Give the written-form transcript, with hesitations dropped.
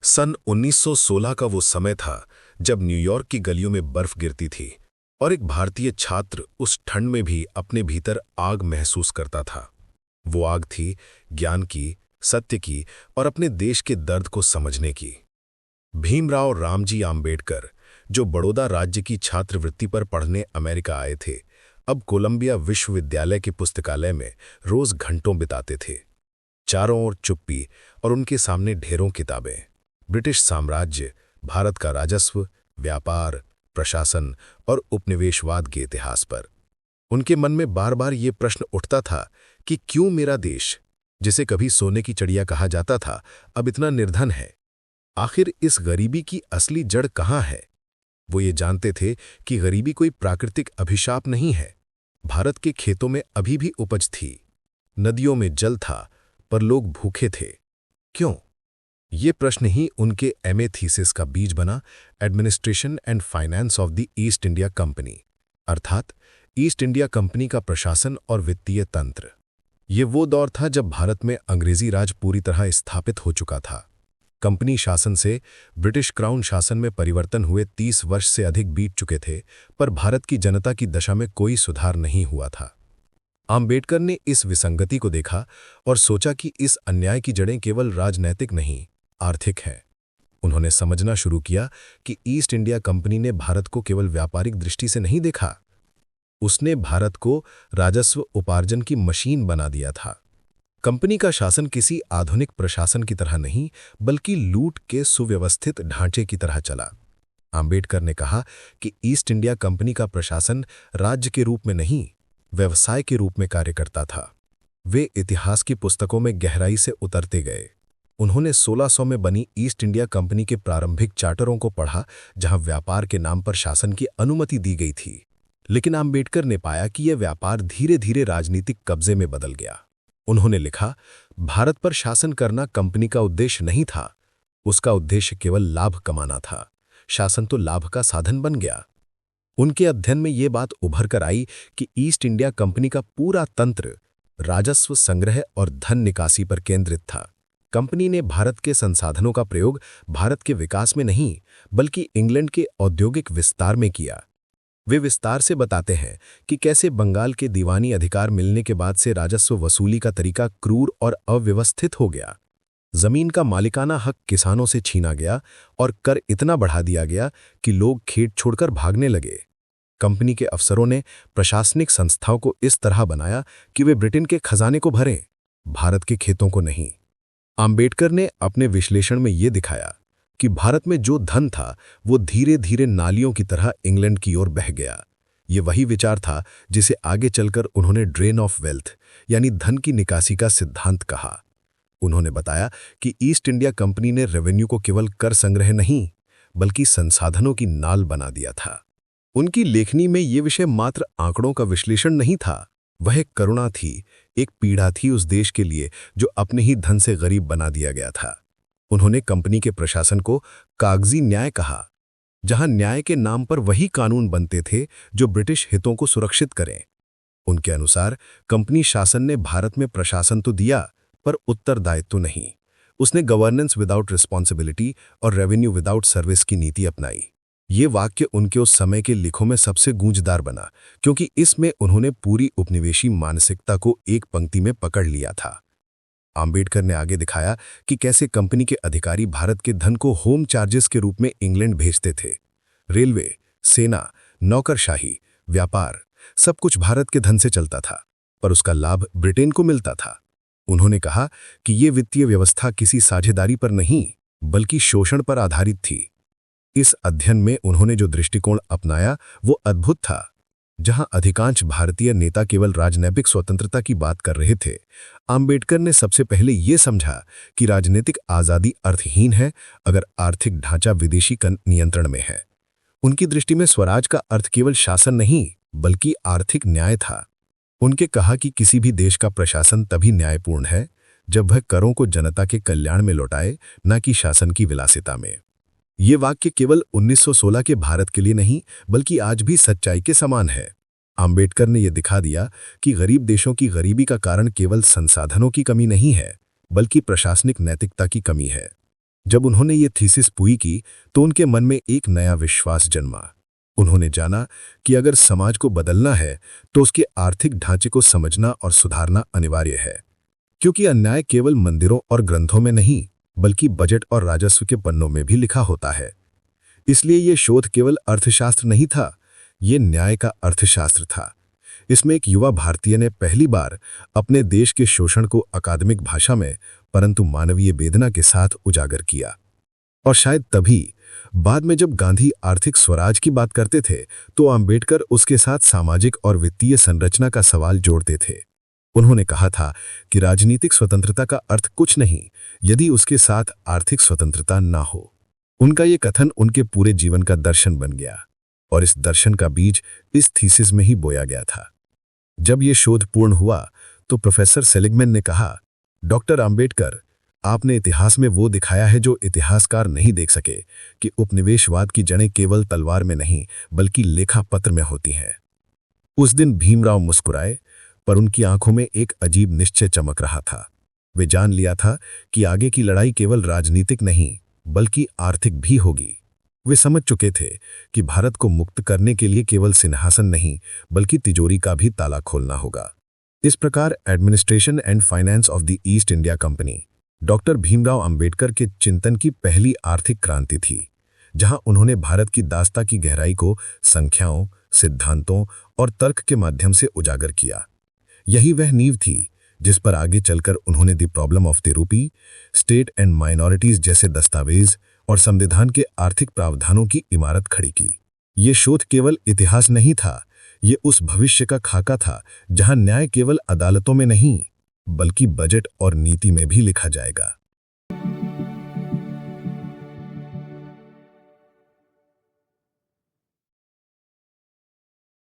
सन 1916 का वो समय था जब न्यूयॉर्क की गलियों में बर्फ गिरती थी और एक भारतीय छात्र उस ठंड में भी अपने भीतर आग महसूस करता था। वो आग थी ज्ञान की, सत्य की और अपने देश के दर्द को समझने की। भीमराव रामजी आम्बेडकर, जो बड़ौदा राज्य की छात्रवृत्ति पर पढ़ने अमेरिका आए थे, अब कोलंबिया विश्वविद्यालय के पुस्तकालय में रोज घंटों बिताते थे। चारों ओर चुप्पी और उनके सामने ढेरों किताबें। ब्रिटिश साम्राज्य, भारत का राजस्व, व्यापार, प्रशासन और उपनिवेशवाद के इतिहास पर उनके मन में बार बार ये प्रश्न उठता था कि क्यों मेरा देश, जिसे कभी सोने की चिड़िया कहा जाता था, अब इतना निर्धन है। आखिर इस गरीबी की असली जड़ कहाँ है? वो ये जानते थे कि गरीबी कोई प्राकृतिक अभिशाप नहीं है। भारत के खेतों में अभी भी उपज थी, नदियों में जल था, पर लोग भूखे थे। क्यों? ये प्रश्न ही उनके एमए थीसिस का बीज बना, administration and finance of the east India company, अर्थात ईस्ट इंडिया कंपनी का प्रशासन और वित्तीय तंत्र। ये वो दौर था जब भारत में अंग्रेजी राज पूरी तरह स्थापित हो चुका था। कंपनी शासन से ब्रिटिश क्राउन शासन में परिवर्तन हुए 30 वर्ष से अधिक बीत चुके थे, पर भारत की जनता की दशा में कोई सुधार नहीं हुआ था। आम्बेडकर ने इस विसंगति को देखा और सोचा कि इस अन्याय की जड़ें केवल राजनैतिक नहीं, आर्थिक हैं। उन्होंने समझना शुरू किया कि ईस्ट इंडिया कंपनी ने भारत को केवल व्यापारिक दृष्टि से नहीं देखा, उसने भारत को राजस्व उपार्जन की मशीन बना दिया था। कंपनी का शासन किसी आधुनिक प्रशासन की तरह नहीं, बल्कि लूट के सुव्यवस्थित ढांचे की तरह चला। आम्बेडकर ने कहा कि ईस्ट इंडिया कंपनी का प्रशासन राज्य के रूप में नहीं, व्यवसाय के रूप में कार्य करता था। वे इतिहास की पुस्तकों में गहराई से उतरते गए। उन्होंने 1600 में बनी ईस्ट इंडिया कंपनी के प्रारंभिक चार्टरों को पढ़ा, जहां व्यापार के नाम पर शासन की अनुमति दी गई थी। लेकिन आम्बेडकर ने पाया कि यह व्यापार धीरे धीरे राजनीतिक कब्जे में बदल गया। उन्होंने लिखा, भारत पर शासन करना कंपनी का उद्देश्य नहीं था, उसका उद्देश्य केवल लाभ कमाना था। शासन तो लाभ का साधन बन गया। उनके अध्ययन में ये बात उभर कर आई कि ईस्ट इंडिया कंपनी का पूरा तंत्र राजस्व संग्रह और धन निकासी पर केंद्रित था। कंपनी ने भारत के संसाधनों का प्रयोग भारत के विकास में नहीं, बल्कि इंग्लैंड के औद्योगिक विस्तार में किया। वे विस्तार से बताते हैं कि कैसे बंगाल के दीवानी अधिकार मिलने के बाद से राजस्व वसूली का तरीका क्रूर और अव्यवस्थित हो गया। जमीन का मालिकाना हक किसानों से छीना गया और कर इतना बढ़ा दिया गया कि लोग खेत छोड़कर भागने लगे। कंपनी के अफसरों ने प्रशासनिक संस्थाओं को इस तरह बनाया कि वे ब्रिटेन के खजाने को भरें, भारत के खेतों को नहीं। आम्बेडकर ने अपने विश्लेषण में ये दिखाया कि भारत में जो धन था वो धीरे धीरे नालियों की तरह इंग्लैंड की ओर बह गया। ये वही विचार था जिसे आगे चलकर उन्होंने ड्रेन ऑफ वेल्थ यानी धन की निकासी का सिद्धांत कहा। उन्होंने बताया कि ईस्ट इंडिया कंपनी ने रेवेन्यू को केवल कर संग्रह नहीं, बल्कि संसाधनों की नाल बना दिया था। उनकी लेखनी में ये विषय मात्र आंकड़ों का विश्लेषण नहीं था, वह एक करुणा थी, एक पीड़ा थी उस देश के लिए जो अपने ही धन से गरीब बना दिया गया था। उन्होंने कंपनी के प्रशासन को कागजी न्याय कहा, जहां न्याय के नाम पर वही कानून बनते थे जो ब्रिटिश हितों को सुरक्षित करें। उनके अनुसार कंपनी शासन ने भारत में प्रशासन तो दिया, पर उत्तरदायित्व नहीं। उसने गवर्नेंस विदाउट रिस्पॉन्सिबिलिटी और रेवेन्यू विदाउट सर्विस की नीति अपनाई। ये वाक्य उनके उस समय के लिखों में सबसे गूंजदार बना, क्योंकि इसमें उन्होंने पूरी उपनिवेशी मानसिकता को एक पंक्ति में पकड़ लिया था। आम्बेडकर ने आगे दिखाया कि कैसे कंपनी के अधिकारी भारत के धन को होम चार्जेस के रूप में इंग्लैंड भेजते थे। रेलवे, सेना, नौकरशाही, व्यापार, सब कुछ भारत के धन से चलता था, पर उसका लाभ ब्रिटेन को मिलता था। उन्होंने कहा कि ये वित्तीय व्यवस्था किसी साझेदारी पर नहीं, बल्कि शोषण पर आधारित थी। इस अध्ययन में उन्होंने जो दृष्टिकोण अपनाया वो अद्भुत था। जहां अधिकांश भारतीय नेता केवल राजनीतिक स्वतंत्रता की बात कर रहे थे, आम्बेडकर ने सबसे पहले ये समझा कि राजनीतिक आज़ादी अर्थहीन है अगर आर्थिक ढांचा विदेशी नियंत्रण में है। उनकी दृष्टि में स्वराज का अर्थ केवल शासन नहीं, बल्कि आर्थिक न्याय था। उनके कहा कि किसी भी देश का प्रशासन तभी न्यायपूर्ण है जब वह करों को जनता के कल्याण में लौटाए, न कि शासन की विलासिता में। ये वाक्य केवल 1916 के भारत के लिए नहीं, बल्कि आज भी सच्चाई के समान है। आम्बेडकर ने यह दिखा दिया कि गरीब देशों की गरीबी का कारण केवल संसाधनों की कमी नहीं है, बल्कि प्रशासनिक नैतिकता की कमी है। जब उन्होंने ये थीसिस पूरी की तो उनके मन में एक नया विश्वास जन्मा। उन्होंने जाना कि अगर समाज को बदलना है तो उसके आर्थिक ढांचे को समझना और सुधारना अनिवार्य है, क्योंकि अन्याय केवल मंदिरों और ग्रंथों में नहीं बल्कि बजट और राजस्व के पन्नों में भी लिखा होता है। इसलिए ये शोध केवल अर्थशास्त्र नहीं था, ये न्याय का अर्थशास्त्र था। इसमें एक युवा भारतीय ने पहली बार अपने देश के शोषण को अकादमिक भाषा में परंतु मानवीय वेदना के साथ उजागर किया। और शायद तभी बाद में जब गांधी आर्थिक स्वराज की बात करते थे तो आंबेडकर उसके साथ सामाजिक और वित्तीय संरचना का सवाल जोड़ते थे। उन्होंने कहा था कि राजनीतिक स्वतंत्रता का अर्थ कुछ नहीं यदि उसके साथ आर्थिक स्वतंत्रता ना हो। उनका ये कथन उनके पूरे जीवन का दर्शन बन गया और इस दर्शन का बीज इस थीसिस में ही बोया गया था। जब ये शोध पूर्ण हुआ तो प्रोफेसर सेलिगमैन ने कहा, डॉक्टर आंबेडकर, आपने इतिहास में वो दिखाया है जो इतिहासकार नहीं देख सके कि उपनिवेशवाद की जड़ें केवल तलवार में नहीं बल्कि लेखा पत्र में होती हैं। उस दिन भीमराव मुस्कुराए, पर उनकी आंखों में एक अजीब निश्चय चमक रहा था। वे जान लिया था कि आगे की लड़ाई केवल राजनीतिक नहीं बल्कि आर्थिक भी होगी। वे समझ चुके थे कि भारत को मुक्त करने के लिए केवल सिंहासन नहीं बल्कि तिजोरी का भी ताला खोलना होगा। इस प्रकार administration and finance of the east India company doctor Bhimrao Ambedkar के चिंतन की पहली आर्थिक क्रांति थी, जहां उन्होंने भारत की दास्ता की गहराई को संख्याओं, सिद्धांतों और तर्क के माध्यम से उजागर किया। यही वह नींव थी जिस पर आगे चलकर उन्होंने the problem of the rupee, state and minorities जैसे दस्तावेज और संविधान के आर्थिक प्रावधानों की इमारत खड़ी की। ये शोध केवल इतिहास नहीं था, ये उस भविष्य का खाका था जहां न्याय केवल अदालतों में नहीं बल्कि बजट और नीति में भी लिखा जाएगा।